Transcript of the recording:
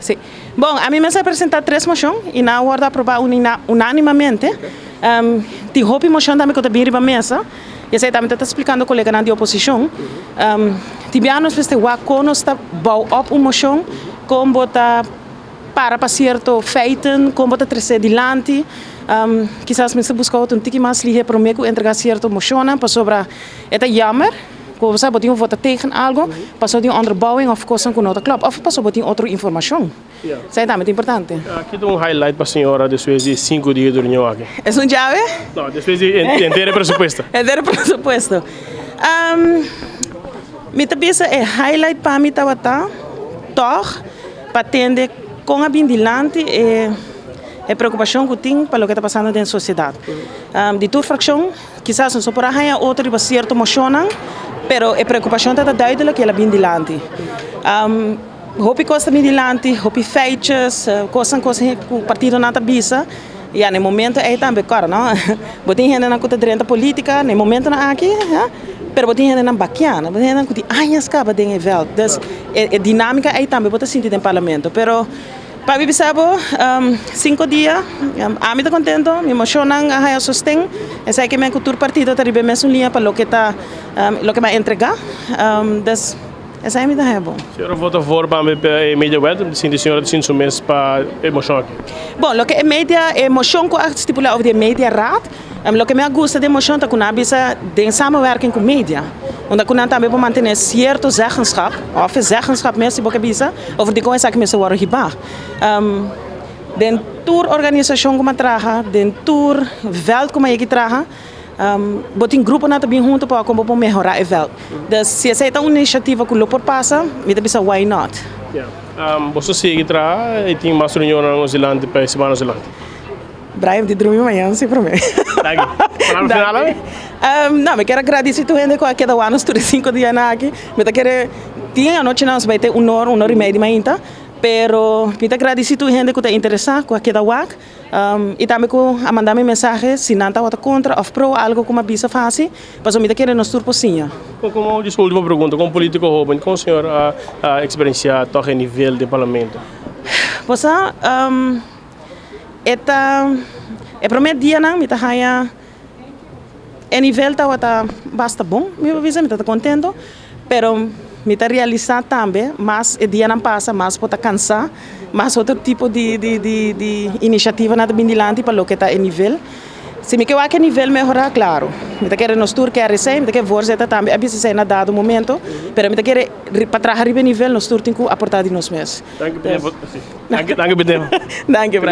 Sí. Bom, a mim me apresentar três moções e na hora de aprovar unanimamente. Tem roupa moção também que eu tenho na mesa. E aí também está explicando ao colega na oposição. Tibianos veste o acono está bom op moção como bota para certo feiten, como bota trazer adiante. Quizás me se busca outro tique mais ligeiro para mim entregar certo moção para sobre é jammer. Quando você botar vota tegen algo, passou de onderbouwing of coisa com outra club, of passou botar outra informação. Isso é muito importante. Aqui tem highlight para a senhora depois de 5 dias de reunião aqui. É chave? Não, depois de inteiro presupuesto. Inteiro presupuesto. Minha cabeça é highlight para mim tá toch para atender com a bindilante é preocupação que eu tenho para o que está passando dentro da sociedade. De tua fração, quizás não só por aí outro para certo emocionam, pero a preocupação está duidelijk que ela bindilante. Hopi costa bindilante, hopi feitas, coisa que o partido não está bisa. E no momento é também claro, não? Botem gente na conta direta política, no momento não aqui, pero botem gente na baquiana, botem gente na conta anos acaba de evel. Dus a dinâmica é também botar sentido no parlamento, pero para mim sabe 5 dias, a mim está contento, me emociona a sostém, essa é que minha cultura partido está ribe mesmo linha para o que vai entregar, dus essa é a minha bom. A senhora vota a favor para a mídia web, sim, a senhora tem um mês para emoção aqui. Bom, o que é mídia, emoção que estipula over de mídia raad, o que me gusta de emoção é que nós bisa de samenwerking com mídia. Omdat we também para manter certo zeggenschap, of zeggenschap mesmo que bisa, over die coisa que mesmo worden gebaar. Den tour organisação como traga, den tour veld como é que traga, botin grupo na também junto para como para melhorar o veld. Dus se essa é uma iniciativa que o lopo passa, me bisa why not? Você segue tra e tem mais reunião na Nova Zelândia para semana Zelândia. Brian, de dormir amanhã, sem problema. Não, me quero agradecer a gente que cada ano estou 5 dias aqui. Me quero tinha a noite nós vai ter 1 hora e meia de manhã, pero me agradecer a gente que está interessada com cada WAC e também com a mandar me mensagem se não está contra ou pro algo como a bisa fácil, mas me quero nos tur pocinha. Como desculpa última pergunta, como político jovem, como o senhor a experiência toca a nível de parlamento? Você é primeiro dia não me tá haya a nível tá basta bom me avisa me tá contento pero me tá realizar também mas o dia não passa mas pode cansar mas outro tipo de iniciativa na bindilante para o que tá a nível se me quer a nível melhorar claro me tá querer nos tour quer receber me tá quer voorzitter também abis se na dado momento pero me tá querer para trabalhar nível nos tour tem que aportar de nós mesmos. Danke, danke. Danke.